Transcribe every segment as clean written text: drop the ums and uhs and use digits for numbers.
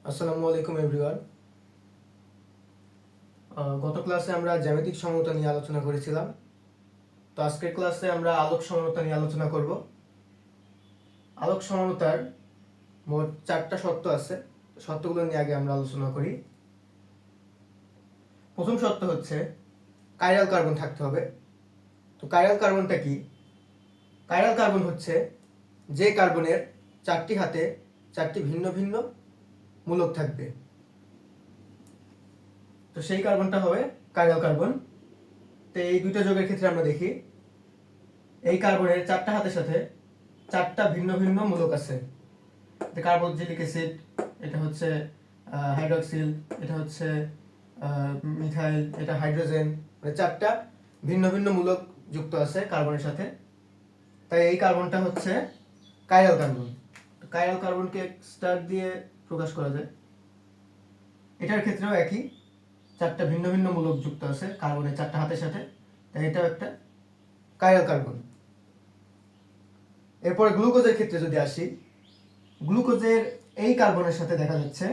আসসালামু আলাইকুম এভরিওয়ান। গত ক্লাসে আমরা জ্যামিতিক সমতা নিয়ে আলোচনা করেছিলাম। তো আজকের ক্লাসে আমরা আলোক সমানতা নিয়ে আলোচনা করব। আলোক সমানতার মোট 4টা শর্ত আছে। শর্তগুলো নিয়ে আগে আমরা আলোচনা করি। প্রথম শর্ত হচ্ছে কাইরাল কার্বন থাকতে হবে। তো কাইরাল কার্বনটা কি? কাইরাল কার্বন হচ্ছে যে কার্বনের 4টি হাতে 4টি ভিন্ন ভিন্ন মূলক থাকবে। তো সেই কার্বনটা হবে কাইরাল কার্বন। তো এই দুইটা যৌগের ক্ষেত্রে আমরা দেখি এই কার্বনের 4টা হাতের সাথে 4টা ভিন্ন ভিন্ন মূলক আছে। কার্বক্সিলিক অ্যাসিড, এটা হচ্ছে হাইড্রক্সিল, এটা হচ্ছে মিথাইল, এটা হাইড্রোজেন, মানে 4টা ভিন্ন ভিন্ন মূলক যুক্ত আছে কার্বনের সাথে। তাই এই কার্বনটা হচ্ছে কাইরাল কার্বন। কাইরাল কার্বনকে স্টার দিয়ে প্রকাশ করা যায়। এটার ক্ষেত্রেও একই, 4টা ভিন্ন ভিন্ন মূলক যুক্ত আছে কার্বনের 4টা হাতের সাথে, তাই এটাও একটা কাইরাল কার্বন। এরপরে গ্লুকোজের ক্ষেত্রে যদি আসি, গ্লুকোজের এই কার্বনের সাথে দেখা যাচ্ছে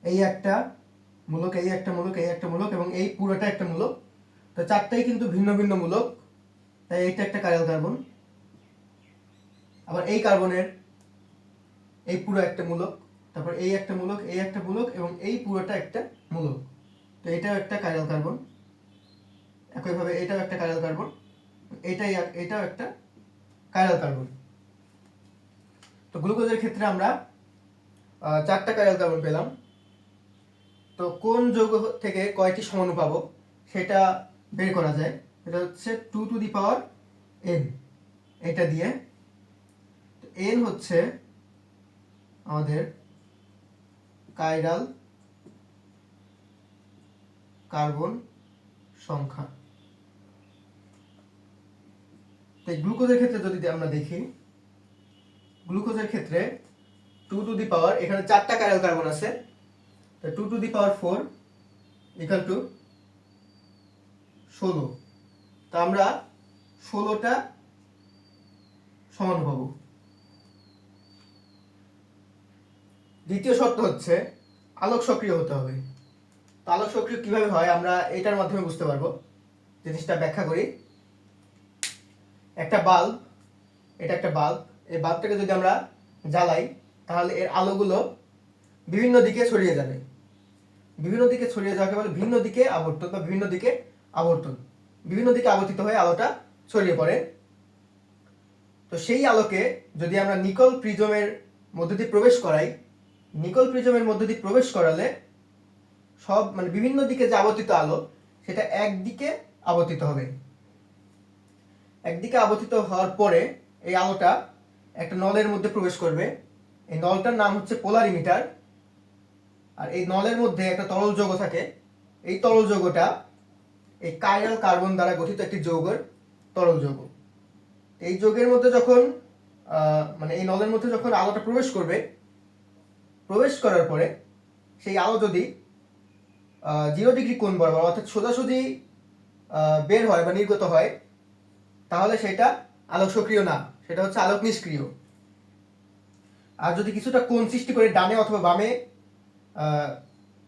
এই একটা মূলক, এই একটা মূলক, এই একটা মূলক এবং এই পুরোটা একটা মূলক। তো 4টাই কিন্তু ভিন্ন ভিন্ন মূলক, তাই এইটা একটা কাইরাল কার্বন। আবার এই কার্বনের এই পুরো একটা মূলক, তারপর এই একটা মূলক, এই একটা মূলক এবং এই পুরোটা একটা মূলক, তো এটাও একটা কাইরাল কার্বন। একইভাবে এটাও একটা কাইরাল কার্বন, এটাও একটা কাইরাল কার্বন। তো গ্লুকোজের ক্ষেত্রে আমরা 4টা কাইরাল কার্বন পেলাম। তো কোন যৌগ থেকে কয়টি সমাণু পাবো সেটা বের করা যায়। এটা হচ্ছে 2n, এটা দিয়ে n হচ্ছে আমাদের কাইরাল কার্বন সংখ্যা। তো গ্লুকোজের ক্ষেত্রে যদি আমরা দেখি, গ্লুকোজের ক্ষেত্রে 2 এখানে 4টা কাইরাল কার্বন আছে, তো 2⁴ ইকুয়াল টু 16। তো আমরা 16টা সমান পাবো। দ্বিতীয় শর্ত হচ্ছে আলোক সক্রিয় হতে হবে। তো আলোক সক্রিয় কিভাবে হয় আমরা এটার মাধ্যমে বুঝতে পারবো। জিনিসটা ব্যাখ্যা করি। একটা বাল্ব, এটা একটা বাল্ব, এই বাল্বটাকে যদি আমরা জ্বালাই তাহলে এর আলোগুলো বিভিন্ন দিকে ছড়িয়ে যাবে। বিভিন্ন দিকে ছড়িয়ে যাওয়াকে বলে ভিন্ন দিকে আবর্তন বা বিভিন্ন দিকে আবর্তন। বিভিন্ন দিকে আবর্তিত হয়ে আলোটা ছড়িয়ে পড়ে। তো সেই আলোকে যদি আমরা নিকল প্রিজমের মধ্য দিয়ে প্রবেশ করাই, নিকল প্রিজমের মধ্য দিয়ে প্রবেশ করালে সব মানে বিভিন্ন দিকে যে আবর্তিত আলো সেটা একদিকে আবর্তিত হবে। একদিকে আবর্তিত হওয়ার পরে এই আলোটা একটা নলের মধ্যে প্রবেশ করবে। এই নলটার নাম হচ্ছে পোলারিমিটার। আর এই নলের মধ্যে একটা তরল যৌগ থাকে। এই তরল যৌগটা এই কাইরাল কার্বন দ্বারা গঠিত একটি যৌগের তরল যৌগ। এই যৌগের মধ্যে যখন মানে এই নলের মধ্যে যখন আলোটা প্রবেশ করবে, প্রবেশ করার পরে সেই আলো যদি 0 ডিগ্রি কোণ বরাবর অর্থাৎ সোজাসুজি বের হয় বা নির্গত হয়, তাহলে সেটা আলোক সক্রিয় না, সেটা হচ্ছে আলোক নিষ্ক্রিয়। আর যদি কিছুটা কোণ সৃষ্টি করে ডানে অথবা বামে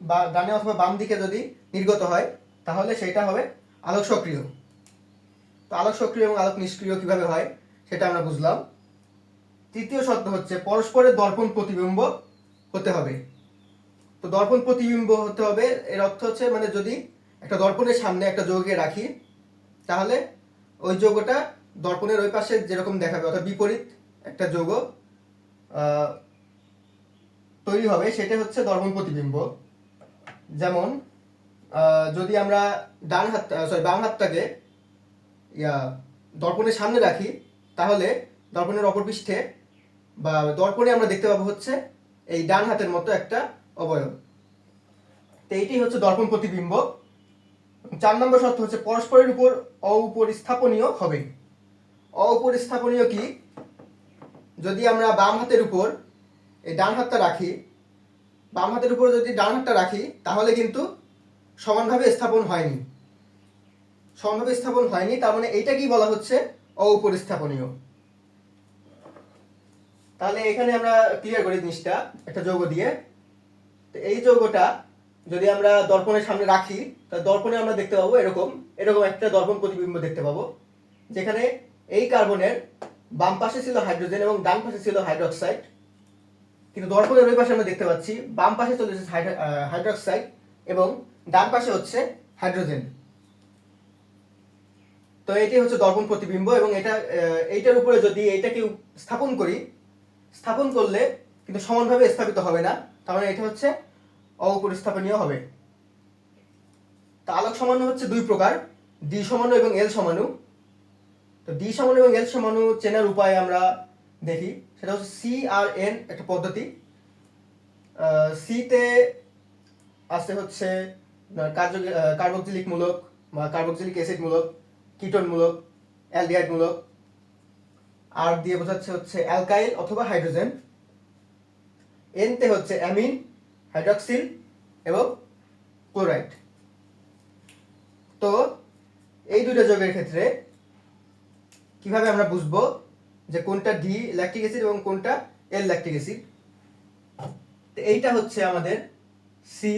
বা ডানে অথবা বাম দিকে যদি নির্গত হয়, তাহলে সেটা হবে আলোক সক্রিয়। তো আলোক সক্রিয় এবং আলোক নিষ্ক্রিয় কিভাবে হয় সেটা আমরা বুঝলাম। তৃতীয় শর্ত হচ্ছে পরস্পরের দর্পণ প্রতিবিম্ব হতে হবে। তো দর্পণ প্রতিবিম্ব হতে হবে এর অর্থ হচ্ছে মানে যদি একটা দর্পণের সামনে একটা যৌগকে রাখি, তাহলে ওই যৌগটা দর্পণের ওই পাশে যেরকম দেখাবে অর্থাৎ বিপরীত একটা যৌগ তৈরি হবে, সেটা হচ্ছে দর্পণ প্রতিবিম্ব। যেমন যদি আমরা বাম হাতটাকে দর্পণের সামনে রাখি, তাহলে দর্পণের অপর পৃষ্ঠে বা দর্পণে আমরা দেখতে পাবো হচ্ছে এই ডান হাতের মতো একটা অবয়ব। তো এইটাই হচ্ছে দর্পণ প্রতিবিম্ব। 4 নম্বর শর্ত হচ্ছে পরস্পরের উপর অপরিস্থাপনীয় হবে। অপরিস্থাপনীয় কি? যদি আমরা বাম হাতের উপর এই ডান হাতটা রাখি, বাম হাতের উপর যদি ডান হাতটা রাখি, তাহলে কিন্তু সমানভাবে স্থাপন হয়নি। সমানভাবে স্থাপন হয়নি, তার মানে এইটা কি বলা হচ্ছে? অপরিস্থাপনীয়। তাহলে এখানে আমরা ক্লিয়ার করি জিনিসটা একটা যৌগ দিয়ে। তো এই যৌগটা যদি আমরা দর্পণের সামনে রাখি, তাহলে দর্পণে আমরা দেখতে পাবো এরকম এরকম একটা দর্পণ প্রতিবিম্ব দেখতে পাবো, যেখানে এই কার্বনের বাম পাশে ছিল হাইড্রোজেন এবং ডান পাশে ছিল হাইড্রোক্সাইড। কিন্তু দর্পণের ওই পাশে আমরা দেখতে পাচ্ছি বাম পাশে চলে এসেছে হাইড্রোক্সাইড এবং ডান পাশে হচ্ছে হাইড্রোজেন। তো এটি হচ্ছে দর্পণ প্রতিবিম্ব এবং এইটার উপরে যদি এইটাকে স্থাপন করি, স্থাপন করলে কিন্তু সমানভাবে স্থাপিত হবে না, তার মানে এটা হচ্ছে অপরিস্থাপনীয় হবে। তা আলোক সমাণু হচ্ছে দুই প্রকার, ডি সমাণু এবং এল সমাণু। তো ডি সমাণু এবং এল সমাণু চেনার উপায় আমরা দেখি, সেটা হচ্ছে সি আর এন একটা পদ্ধতি। সিতে আছে হচ্ছে কার্বক্সিলিক মূলক বা কার্বক্সিলিক অ্যাসিড মূলক, কিটোন মূলক, অ্যালডিহাইড মূলক। আর দিয়ে বোঝাচ্ছে হচ্ছে অ্যালকাইল অথবা হাইড্রোজেন। এনতে হচ্ছে অ্যামিন, হাইড্রক্সিল এবং ক্লোরাইড। তো এই দুইটা যৌগের ক্ষেত্রে কিভাবে আমরা বুঝবো যে কোনটা ডি ল্যাকটিক অ্যাসিড এবং কোনটা এল ল্যাকটিক অ্যাসিড? তো এইটা হচ্ছে আমাদের সি,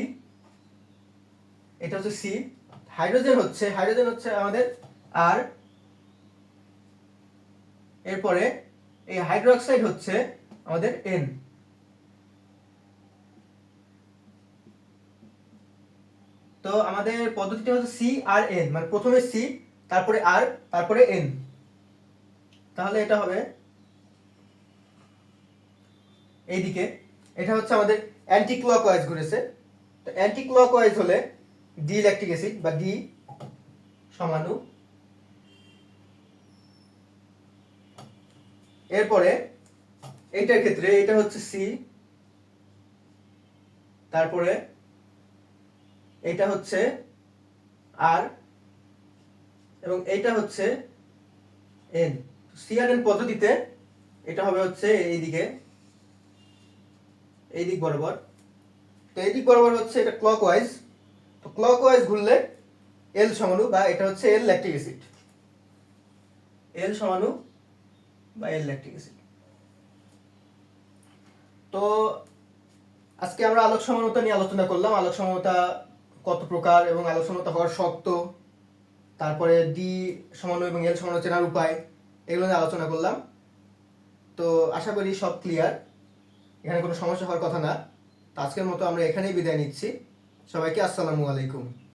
এটা হচ্ছে সি। হাইড্রোজেন হচ্ছে আমাদের আর, এরপরে এই হাইড্রোক্সাইড হচ্ছে আমাদের এন। তো আমাদের পদ্ধতিটা হচ্ছে সি আর এন, মানে প্রথমে সি, তারপরে আর, তারপরে এন। তাহলে এটা হবে এইদিকে, এটা হচ্ছে আমাদের অ্যান্টি ক্লকওয়াইজ ঘুরেছে। তো অ্যান্টি ক্লকওয়াইজ হলে ডি ল্যাকটিক অ্যাসিড বা ডি সমাণু। এরপরে এইটার ক্ষেত্রে এটা হচ্ছে সি, তারপরে এটা হচ্ছে আর এবং এইটা হচ্ছে এন। সি আর এন পদ্ধতিতে এটা হবে হচ্ছে এইদিকে, এই দিক বরাবর। তো এই দিক বরাবর হচ্ছে এটা ক্লকওয়াইজ। তো ক্লকওয়াইজ ঘুরলে এল সমাণু বা এটা হচ্ছে এল ল্যাকটিক অ্যাসিড, এল সমাণু বা এল ল্যাকটিক অ্যাসিড। তো আজকে আমরা আলোক সমাণুতা নিয়ে আলোচনা করলাম, আলোক সমাণুতা কত প্রকার এবং আলোক সমাণুতা হওয়ার শর্ত, তারপরে ডি সমাণু এবং এল সমাণু চেনার উপায়, এগুলো নিয়ে আলোচনা করলাম। তো আশা করি সব ক্লিয়ার, এখানে কোনো সমস্যা হওয়ার কথা না। তো আজকের মতো আমরা এখানেই বিদায় নিচ্ছি। সবাইকে আসসালামু আলাইকুম।